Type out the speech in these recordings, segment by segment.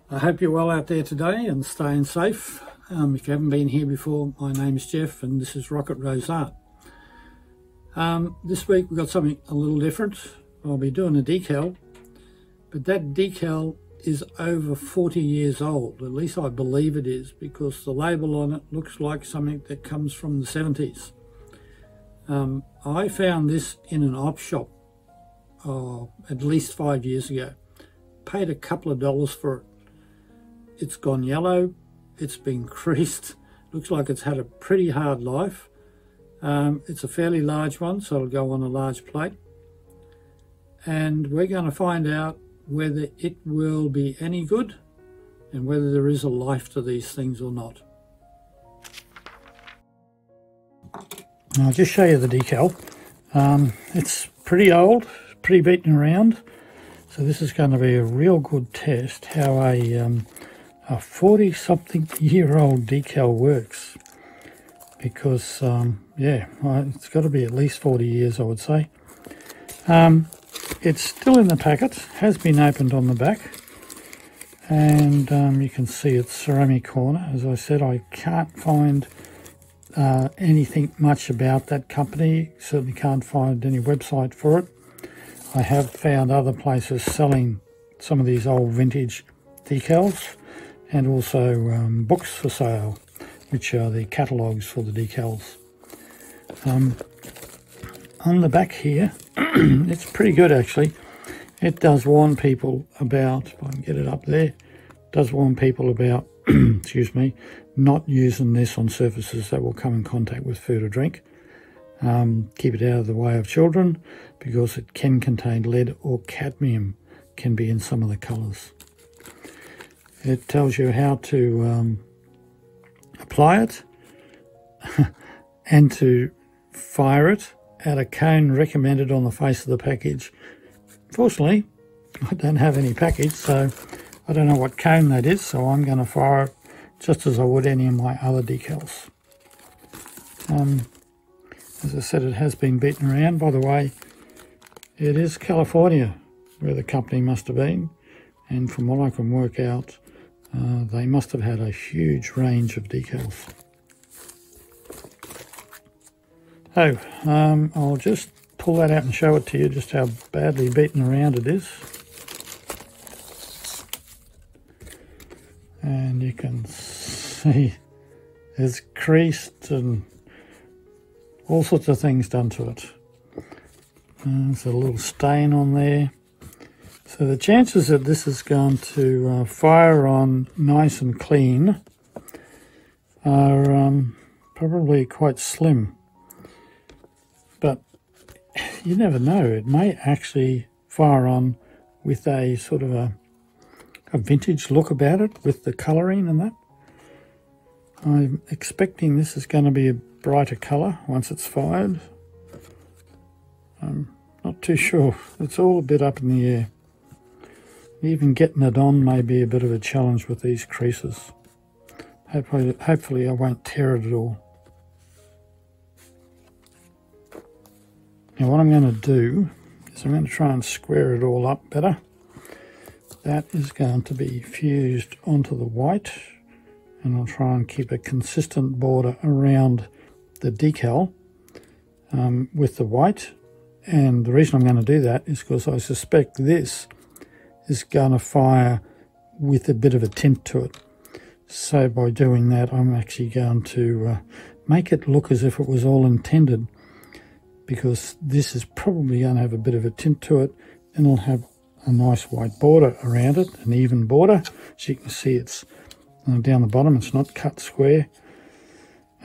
I hope you're well out there today and staying safe. If you haven't been here before, my name is Jeff and this is Rocket Rose Art. This week we've got something a little different. I'll be doing a decal, but that decal is over 40 years old. At least I believe it is, because the label on it looks like something that comes from the 70s. I found this in an op shop at least 5 years ago. Paid a couple of dollars for it. It's gone yellow, it's been creased, looks like it's had a pretty hard life. It's a fairly large one, so it'll go on a large plate. And we're going to find out whether it will be any good and whether there is a life to these things or not. I'll just show you the decal. It's pretty old, pretty beaten around, so this is going to be a real good test how a 40-something-year-old decal works, because yeah, it's got to be at least 40 years, I would say. It's still in the packet, has been opened on the back, and you can see it's Cerami Corner. As I said, I can't find anything much about that company, certainly can't find any website for it. I have found other places selling some of these old vintage decals, and also books for sale, which are the catalogues for the decals. On the back here, it's pretty good actually. It does warn people about, if I can get it up there, does warn people about, excuse me, not using this on surfaces that will come in contact with food or drink. Keep it out of the way of children, because it can contain lead or cadmium, can be in some of the colours. It tells you how to apply it and to fire it at a cone recommended on the face of the package. Fortunately, I don't have any package, so I don't know what cone that is, so I'm going to fire it just as I would any of my other decals. As I said, it has been beaten around. By the way, it is California where the company must have been, and from what I can work out, they must have had a huge range of decals. Oh, I'll just pull that out and show it to you, just how badly beaten around it is. And you can see it's creased and all sorts of things done to it. There's a little stain on there. So the chances that this is going to fire on nice and clean are probably quite slim. But you never know, it may actually fire on with a sort of a vintage look about it, with the colouring and that. I'm expecting this is going to be a brighter colour once it's fired. I'm not too sure, it's all a bit up in the air. Even getting it on may be a bit of a challenge with these creases. Hopefully I won't tear it at all. Now what I'm going to do is I'm going to try and square it all up better. That is going to be fused onto the white, and I'll try and keep a consistent border around the decal with the white. And the reason I'm going to do that is because I suspect this is going to fire with a bit of a tint to it. So by doing that, I'm actually going to make it look as if it was all intended, because this is probably going to have a bit of a tint to it, and it'll have a nice white border around it, an even border. As you can see, it's down the bottom, it's not cut square.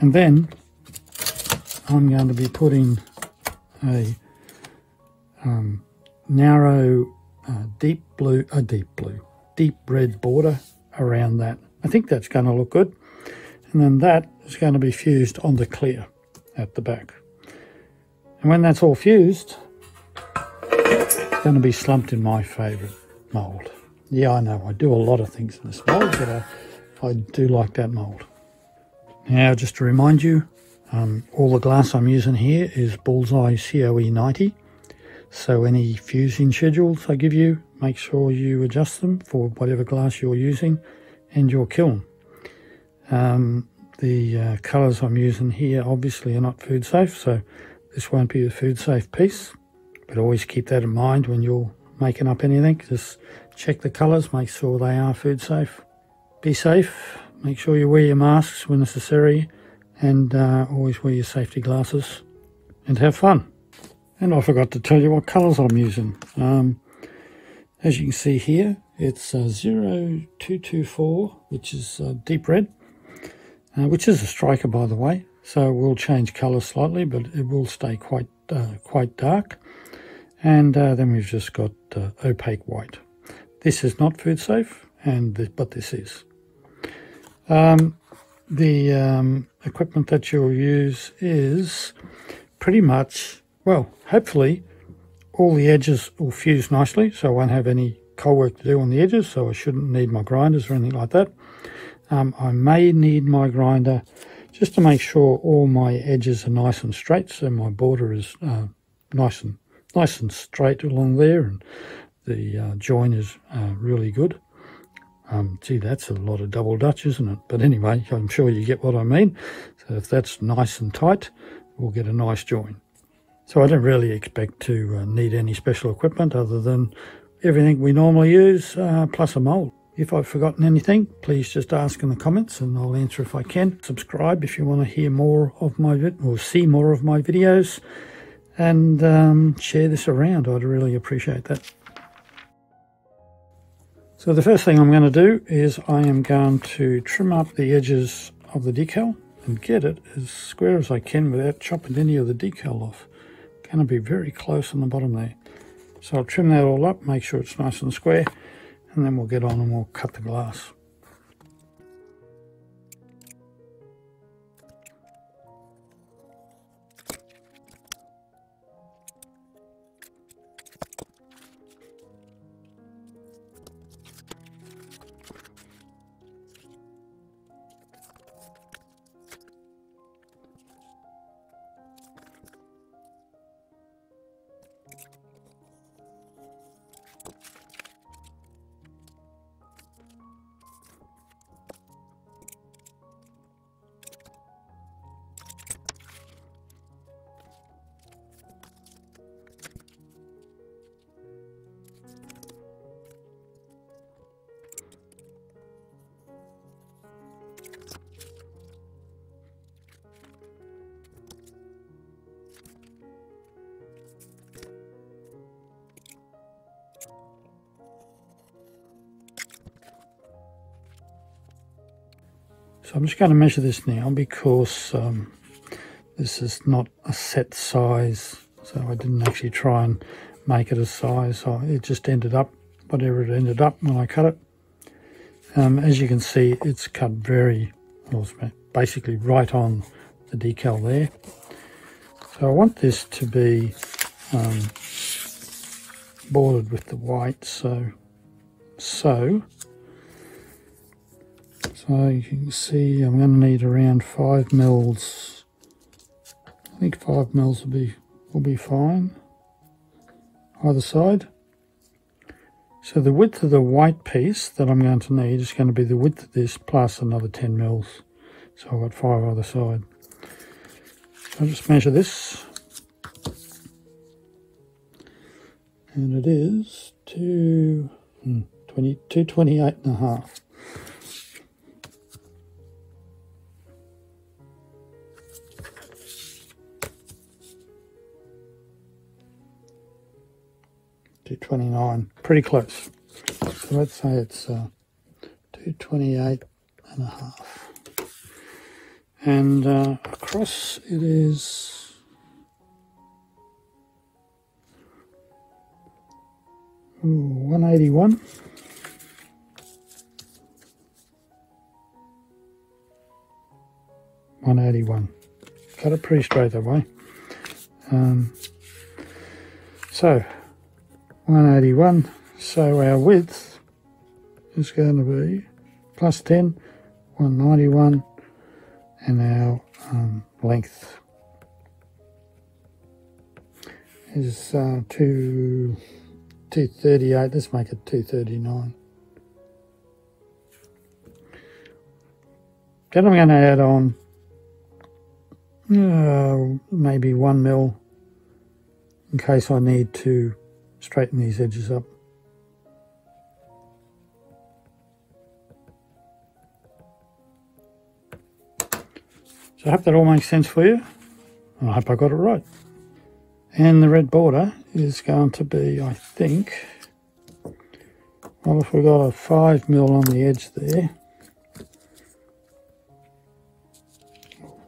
And then I'm going to be putting a narrow deep red border around that. I think that's going to look good. And then that is going to be fused onto clear at the back. And when that's all fused, it's going to be slumped in my favourite mould. Yeah, I know, I do a lot of things in this mould, but I do like that mould. Now, just to remind you, all the glass I'm using here is Bullseye COE 90. So any fusing schedules I give you, make sure you adjust them for whatever glass you're using and your kiln. The colours I'm using here obviously are not food safe, so this won't be a food safe piece, but always keep that in mind when you're making up anything. Just check the colours, make sure they are food safe. Be safe, make sure you wear your masks when necessary, and always wear your safety glasses, and have fun. And I forgot to tell you what colours I'm using. As you can see here, it's 0224, which is deep red, which is a striker, by the way. So we'll change colour slightly, but it will stay quite dark. And then we've just got opaque white. This is not food safe, but this is. The equipment that you'll use is pretty much, well, hopefully all the edges will fuse nicely, so I won't have any cold work to do on the edges, so I shouldn't need my grinders or anything like that. I may need my grinder just to make sure all my edges are nice and straight, so my border is nice and straight along there, and the join is really good. Gee, that's a lot of double Dutch, isn't it? But anyway, I'm sure you get what I mean. So if that's nice and tight, we'll get a nice join. So I don't really expect to need any special equipment other than everything we normally use, plus a mould. If I've forgotten anything, please just ask in the comments and I'll answer if I can. Subscribe if you want to hear more of my or see more of my videos, and share this around. I'd really appreciate that. So the first thing I'm going to do is I am going to trim up the edges of the decal and get it as square as I can without chopping any of the decal off. Going to be very close on the bottom there. So I'll trim that all up, make sure it's nice and square, and then we'll get on and we'll cut the glass. So I'm just going to measure this now because this is not a set size, so I didn't actually try and make it a size. It just ended up whatever it ended up when I cut it. As you can see, it's cut basically right on the decal there. So I want this to be bordered with the white, so you can see I'm going to need around 5 mils. I think 5 mils will be fine either side. So the width of the white piece that I'm going to need is going to be the width of this plus another 10 mils. So I've got 5 either side. So I'll just measure this. And it is 228.5. $229, pretty close. So let's say it's 228.5, and across it is 181. Cut it pretty straight that way. So 181, so our width is going to be plus 10, 191, and our length is 238. Let's make it 239. Then I'm going to add on maybe 1 mil in case I need to straighten these edges up. So I hope that all makes sense for you, and I hope I got it right. And the red border is going to be, I think, well, if we've got a 5 mil on the edge there,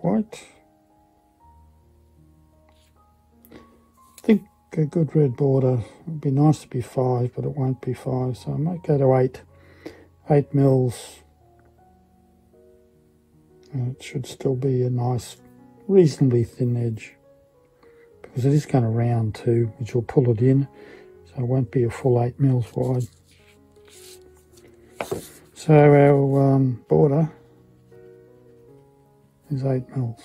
white, I think a good red border would be nice to be 5, but it won't be 5, so I might go to 8 mils. And it should still be a nice, reasonably thin edge, because it is going to round too, which will pull it in, so it won't be a full 8 mils wide. So our border is 8 mils.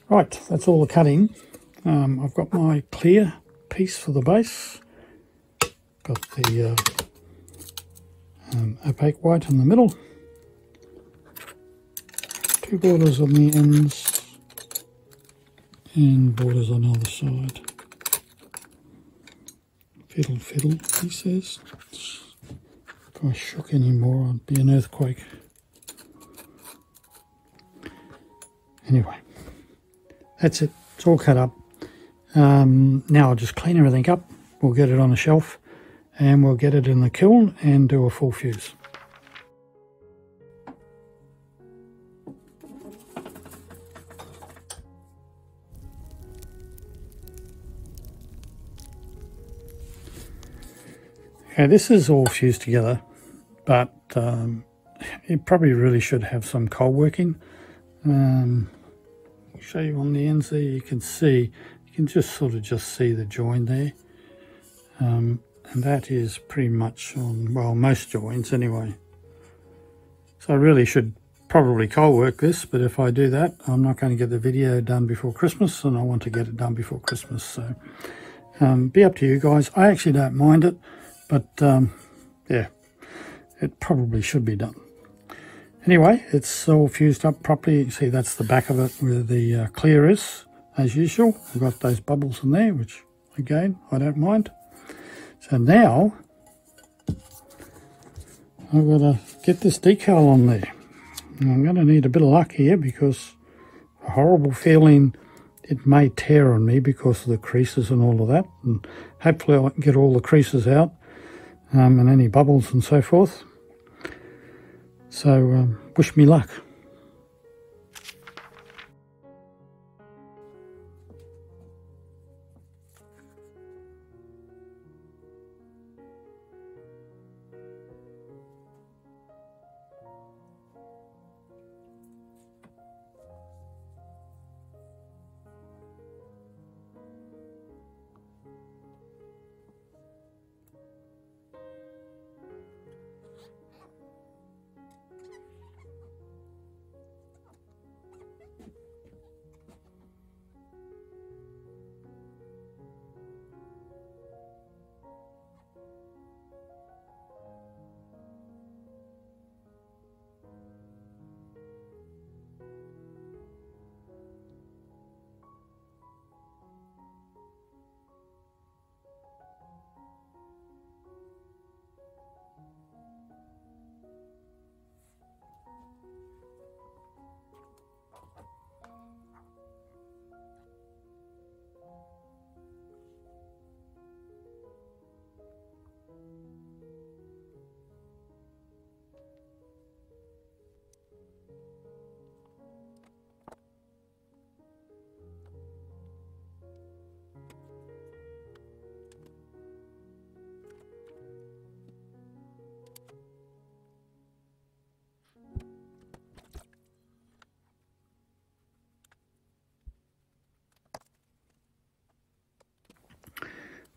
Right, that's all the cutting. I've got my clear piece for the base. Got the opaque white in the middle. 2 borders on the ends and borders on the other side. Fiddle, fiddle, he says. If I shook anymore, I'd be an earthquake. Anyway. That's it, it's all cut up. Now I'll just clean everything up, we'll get it on the shelf and we'll get it in the kiln and do a full fuse. Okay, this is all fused together, but it probably really should have some cold working. Show you on the ends there, you can just sort of see the join there, and that is pretty much on, well, most joints anyway. So I really should probably cold work this, but if I do that, I'm not going to get the video done before Christmas, and I want to get it done before Christmas. So be up to you guys. I actually don't mind it, but yeah, it probably should be done. Anyway, it's all fused up properly. You can see that's the back of it where the clear is, as usual. I've got those bubbles in there, which, again, I don't mind. So now, I've got to get this decal on there. And I'm going to need a bit of luck here because a horrible feeling it may tear on me because of the creases and all of that. And hopefully I can get all the creases out and any bubbles and so forth. So wish me luck.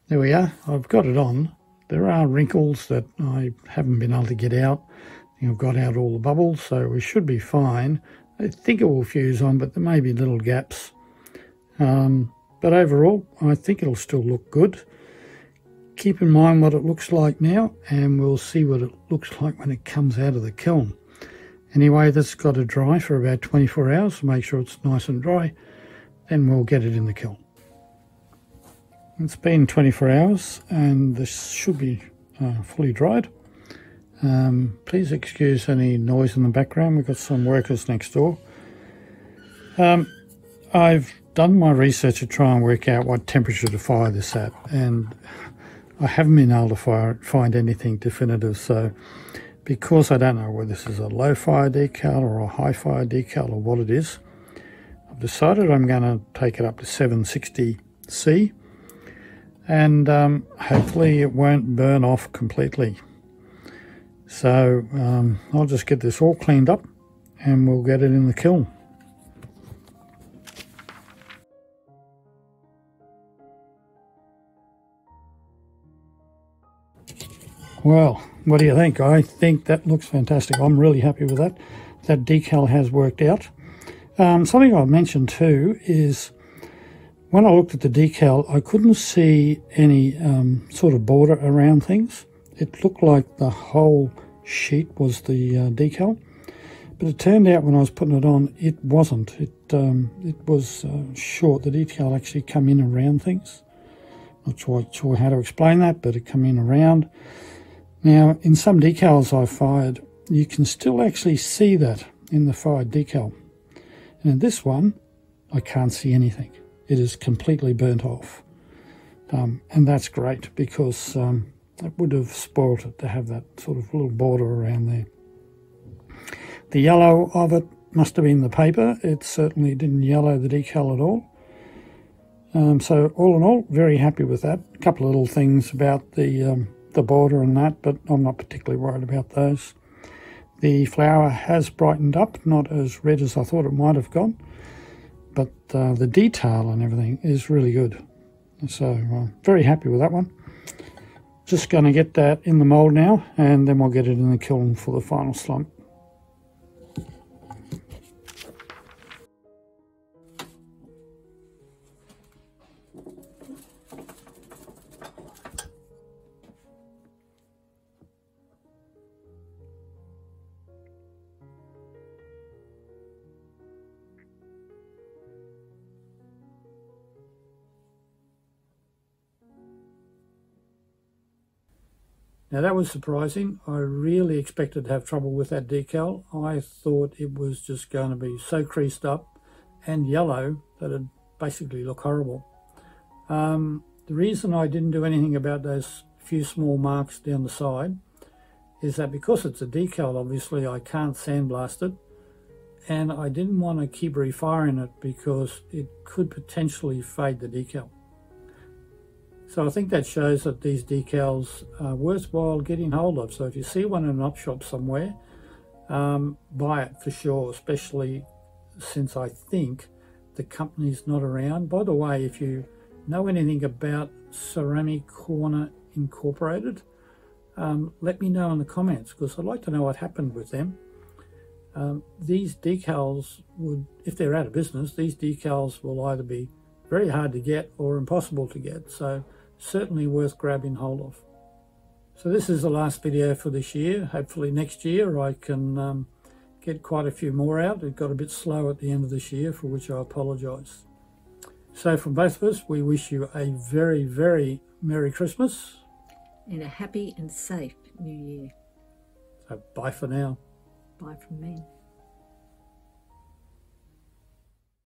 There we are, I've got it on. There are wrinkles that I haven't been able to get out. I think I've got out all the bubbles, so we should be fine. I think it will fuse on, but there may be little gaps. But overall, I think it'll still look good. Keep in mind what it looks like now, and we'll see what it looks like when it comes out of the kiln. Anyway, that's got to dry for about 24 hours to make sure it's nice and dry. Then we'll get it in the kiln. It's been 24 hours and this should be fully dried. Please excuse any noise in the background. We've got some workers next door. I've done my research to try and work out what temperature to fire this at, and I haven't been able to find anything definitive. So because I don't know whether this is a low fire decal or a high fire decal or what it is, I've decided I'm going to take it up to 760C. And hopefully it won't burn off completely. So I'll just get this all cleaned up and we'll get it in the kiln. Well, what do you think? I think that looks fantastic. I'm really happy with that. That decal has worked out. Something I've mentioned too is when I looked at the decal, I couldn't see any sort of border around things. It looked like the whole sheet was the decal, but it turned out when I was putting it on, it wasn't. It was short. The decal actually come in around things. Not sure how to explain that, but it come in around. Now, in some decals I fired, you can still actually see that in the fired decal. And in this one, I can't see anything. It is completely burnt off. And that's great because it would have spoilt it to have that sort of little border around there. The yellow of it must have been the paper. It certainly didn't yellow the decal at all. So all in all, very happy with that. A couple of little things about the border and that, but I'm not particularly worried about those. The flower has brightened up, not as red as I thought it might have gone. But the detail and everything is really good. So very happy with that one. Just going to get that in the mould now, and then we'll get it in the kiln for the final slump. Now that was surprising. I really expected to have trouble with that decal. I thought it was just going to be so creased up and yellow that it'd basically look horrible. The reason I didn't do anything about those few small marks down the side is that because it's a decal, obviously I can't sandblast it, and I didn't want to keep refiring it because it could potentially fade the decal. So I think that shows that these decals are worthwhile getting hold of. So if you see one in an op shop somewhere, buy it for sure, especially since I think the company's not around. By the way, if you know anything about Cerami Corner Incorporated, let me know in the comments, because I'd like to know what happened with them. These decals would, if they're out of business, these decals will either be very hard to get or impossible to get. So certainly worth grabbing hold of. So this is the last video for this year. Hopefully next year I can get quite a few more out. It got a bit slow at the end of this year, for which I apologise. So from both of us, we wish you a very, very Merry Christmas. And a happy and safe New Year. So bye for now. Bye from me.